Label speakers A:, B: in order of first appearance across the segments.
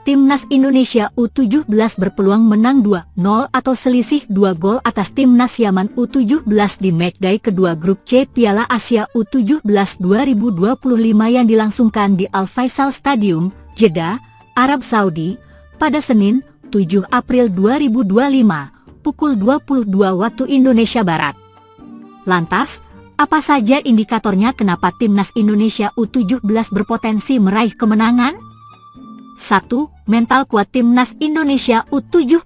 A: Timnas Indonesia U17 berpeluang menang 2-0 atau selisih 2 gol atas Timnas Yaman U17 di matchday kedua grup C Piala Asia U17 2025 yang dilangsungkan di Al Faisal Stadium, Jeddah, Arab Saudi, pada Senin, 7 April 2025, pukul 22 waktu Indonesia Barat. Lantas, apa saja indikatornya kenapa Timnas Indonesia U17 berpotensi meraih kemenangan? 1. Mental kuat Timnas Indonesia U17.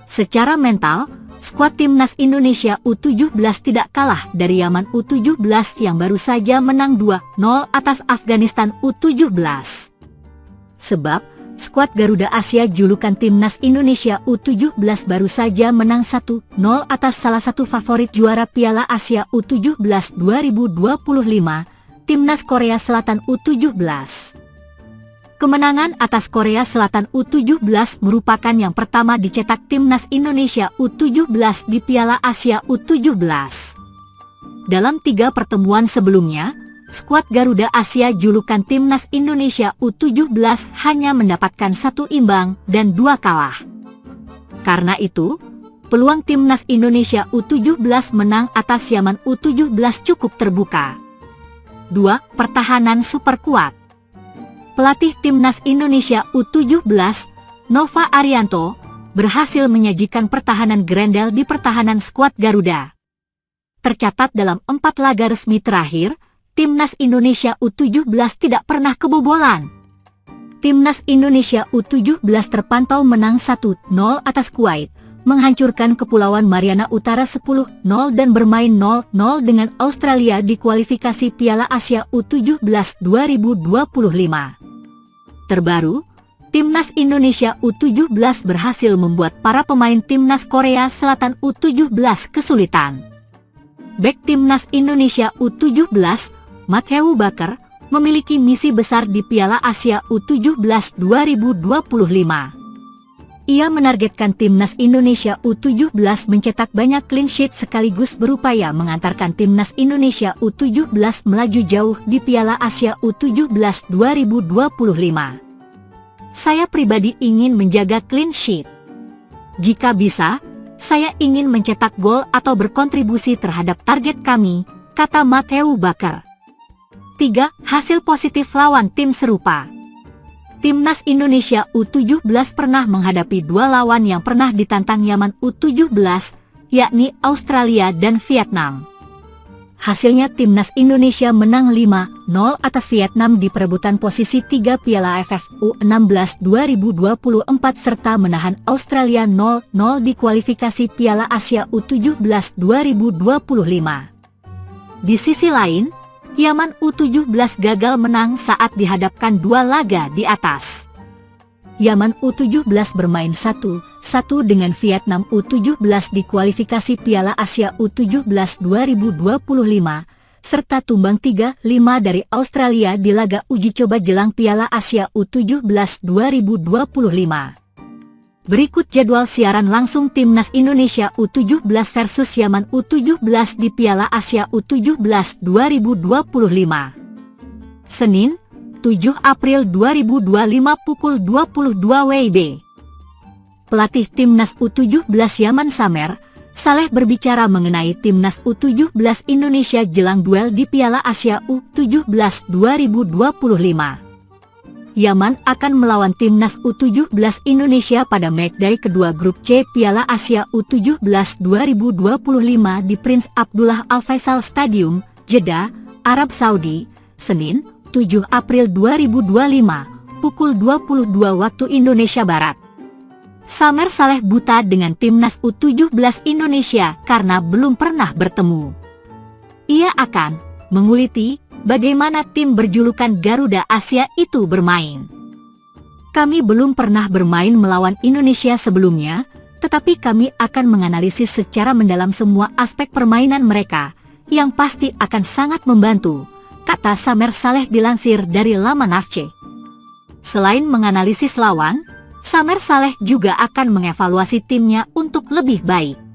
A: Secara mental, skuad Timnas Indonesia U17 tidak kalah dari Yaman U17 yang baru saja menang 2-0 atas Afghanistan U17. Sebab, skuad Garuda Asia julukan Timnas Indonesia U17 baru saja menang 1-0 atas salah satu favorit juara Piala Asia U17 2025, Timnas Korea Selatan U17. Kemenangan atas Korea Selatan U17 merupakan yang pertama dicetak Timnas Indonesia U17 di Piala Asia U17. Dalam 3 pertemuan sebelumnya, skuad Garuda Asia julukan Timnas Indonesia U17 hanya mendapatkan 1 imbang dan 2 kalah. Karena itu, peluang Timnas Indonesia U17 menang atas Yaman U17 cukup terbuka. 2. Pertahanan super kuat. Pelatih Timnas Indonesia U17, Nova Arianto, berhasil menyajikan pertahanan Grendel di pertahanan skuad Garuda. Tercatat dalam 4 laga resmi terakhir, Timnas Indonesia U17 tidak pernah kebobolan. Timnas Indonesia U17 terpantau menang 1-0 atas Kuwait, menghancurkan Kepulauan Mariana Utara 10-0 dan bermain 0-0 dengan Australia di kualifikasi Piala Asia U17 2025. Terbaru, Timnas Indonesia U17 berhasil membuat para pemain Timnas Korea Selatan U17 kesulitan. Bek Timnas Indonesia U17, Mathew Baker, memiliki misi besar di Piala Asia U17 2025. Ia menargetkan Timnas Indonesia U17 mencetak banyak clean sheet sekaligus berupaya mengantarkan Timnas Indonesia U17 melaju jauh di Piala Asia U17 2025. Saya pribadi ingin menjaga clean sheet. Jika bisa, saya ingin mencetak gol atau berkontribusi terhadap target kami, kata Mathew Baker. 3. Hasil positif lawan tim serupa. Timnas Indonesia U17 pernah menghadapi 2 lawan yang pernah ditantang Yaman U17, yakni Australia dan Vietnam. Hasilnya Timnas Indonesia menang 5-0 atas Vietnam di perebutan posisi 3 Piala AFF U16 2024 serta menahan Australia 0-0 di kualifikasi Piala Asia U17 2025. Di sisi lain, Yaman U17 gagal menang saat dihadapkan 2 laga di atas. Yaman U17 bermain 1-1 dengan Vietnam U17 di kualifikasi Piala Asia U17 2025, serta tumbang 3-5 dari Australia di laga uji coba jelang Piala Asia U17 2025. Berikut jadwal siaran langsung Timnas Indonesia U17 versus Yaman U17 di Piala Asia U17 2025. Senin, 7 April 2025 pukul 22 WIB. Pelatih Timnas U17 Yaman Samer, Saleh berbicara mengenai Timnas U17 Indonesia jelang duel di Piala Asia U17 2025. Yaman akan melawan Timnas U17 Indonesia pada matchday kedua grup C Piala Asia U17 2025 di Prince Abdullah Al Faisal Stadium, Jeddah, Arab Saudi, Senin, 7 April 2025, pukul 22 waktu Indonesia Barat. Samer Saleh buta dengan Timnas U17 Indonesia karena belum pernah bertemu. Ia akan menguliti bagaimana tim berjulukan Garuda Asia itu bermain. Kami belum pernah bermain melawan Indonesia sebelumnya, tetapi kami akan menganalisis secara mendalam semua aspek permainan mereka, yang pasti akan sangat membantu, kata Samer Saleh dilansir dari laman AFC. Selain menganalisis lawan, Samer Saleh juga akan mengevaluasi timnya untuk lebih baik.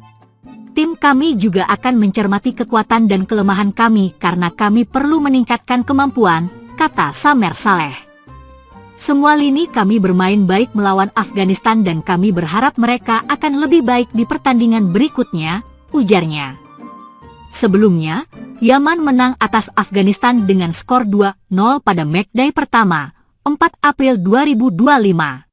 A: Tim kami juga akan mencermati kekuatan dan kelemahan kami karena kami perlu meningkatkan kemampuan, kata Samer Saleh. Semua lini kami bermain baik melawan Afghanistan dan kami berharap mereka akan lebih baik di pertandingan berikutnya, ujarnya. Sebelumnya, Yaman menang atas Afghanistan dengan skor 2-0 pada matchday pertama, 4 April 2025.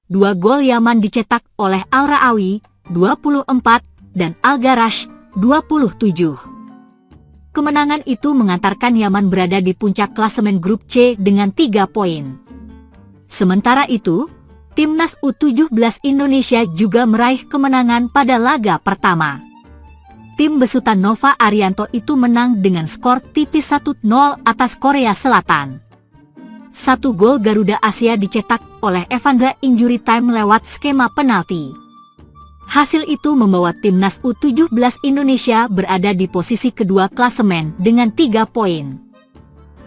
A: 2 gol Yaman dicetak oleh Al-Ra'awi, 24, dan Al-Garash, 27. Kemenangan itu mengantarkan Yaman berada di puncak klasemen grup C dengan 3 poin. Sementara itu, Timnas U17 Indonesia juga meraih kemenangan pada laga pertama. Tim besutan Nova Arianto itu menang dengan skor tipis 1-0 atas Korea Selatan. 1 gol Garuda Asia dicetak oleh Evandra injury time lewat skema penalti. Hasil itu membawa Timnas U17 Indonesia berada di posisi kedua klasemen dengan 3 poin.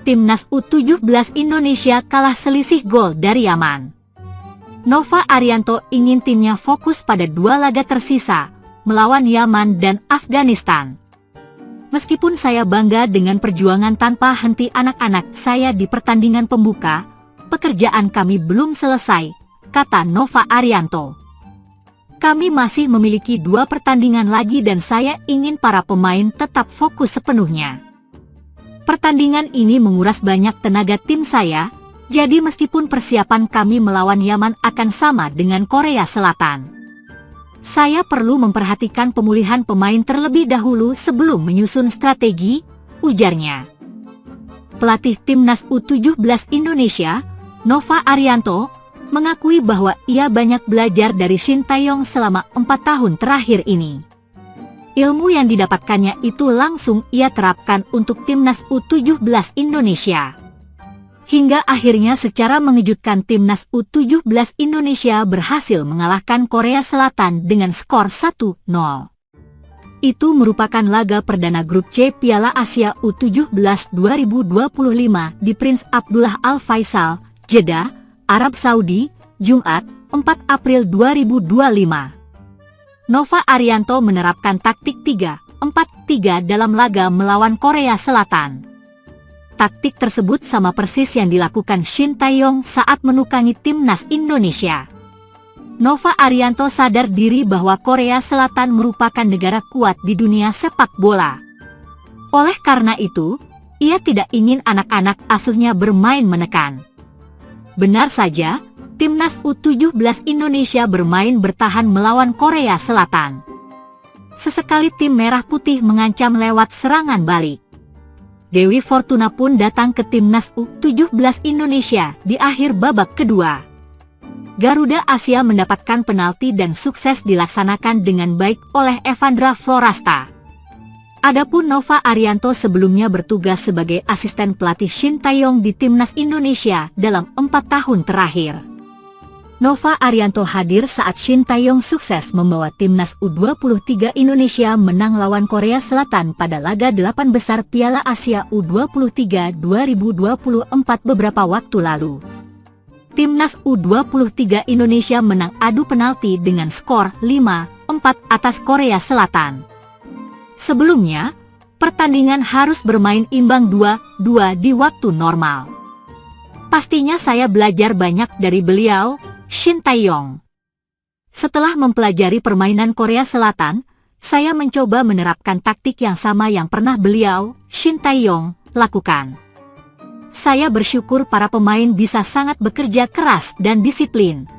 A: Timnas U17 Indonesia kalah selisih gol dari Yaman. Nova Arianto ingin timnya fokus pada 2 laga tersisa, melawan Yaman dan Afghanistan. Meskipun saya bangga dengan perjuangan tanpa henti anak-anak saya di pertandingan pembuka, pekerjaan kami belum selesai, kata Nova Arianto. Kami masih memiliki 2 pertandingan lagi dan saya ingin para pemain tetap fokus sepenuhnya. Pertandingan ini menguras banyak tenaga tim saya, jadi meskipun persiapan kami melawan Yaman akan sama dengan Korea Selatan, saya perlu memperhatikan pemulihan pemain terlebih dahulu sebelum menyusun strategi, ujarnya. Pelatih Timnas U17 Indonesia, Nova Arianto, mengakui bahwa ia banyak belajar dari Shin Tae-yong selama 4 tahun terakhir ini. Ilmu yang didapatkannya itu langsung ia terapkan untuk Timnas U17 Indonesia. Hingga akhirnya secara mengejutkan Timnas U17 Indonesia berhasil mengalahkan Korea Selatan dengan skor 1-0. Itu merupakan laga perdana grup C Piala Asia U17 2025 di Prince Abdullah Al Faisal, Jeddah, Arab Saudi, Jumat, 4 April 2025. Nova Arianto menerapkan taktik 3-4-3 dalam laga melawan Korea Selatan. Taktik tersebut sama persis yang dilakukan Shin Tae-yong saat menukangi Timnas Indonesia. Nova Arianto sadar diri bahwa Korea Selatan merupakan negara kuat di dunia sepak bola. Oleh karena itu, ia tidak ingin anak-anak asuhnya bermain menekan. Benar saja, Timnas U17 Indonesia bermain bertahan melawan Korea Selatan. Sesekali tim merah putih mengancam lewat serangan balik. Dewi Fortuna pun datang ke Timnas U17 Indonesia di akhir babak kedua. Garuda Asia mendapatkan penalti dan sukses dilaksanakan dengan baik oleh Evandra Florasta. Adapun Nova Arianto sebelumnya bertugas sebagai asisten pelatih Shin Tae-yong di Timnas Indonesia dalam 4 tahun terakhir. Nova Arianto hadir saat Shin Tae-yong sukses membawa Timnas U23 Indonesia menang lawan Korea Selatan pada laga 8 besar Piala Asia U23 2024 beberapa waktu lalu. Timnas U23 Indonesia menang adu penalti dengan skor 5-4 atas Korea Selatan. Sebelumnya, pertandingan harus bermain imbang 2-2 di waktu normal. Pastinya saya belajar banyak dari beliau, Shin Tae-yong. Setelah mempelajari permainan Korea Selatan, saya mencoba menerapkan taktik yang sama yang pernah beliau, Shin Tae-yong, lakukan. Saya bersyukur para pemain bisa sangat bekerja keras dan disiplin.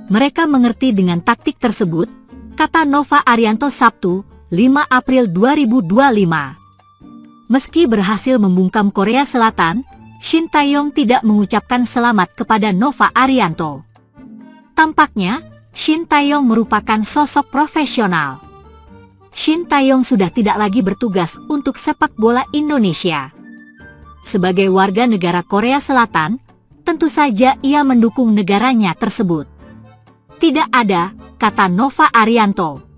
A: Mereka mengerti dengan taktik tersebut, kata Nova Arianto Sabtu, 5 April 2025. Meski berhasil membungkam Korea Selatan, Shin Tae-yong tidak mengucapkan selamat kepada Nova Arianto. Tampaknya, Shin Tae-yong merupakan sosok profesional. Shin Tae-yong sudah tidak lagi bertugas untuk sepak bola Indonesia. Sebagai warga negara Korea Selatan, tentu saja ia mendukung negaranya tersebut. Tidak ada, kata Nova Arianto.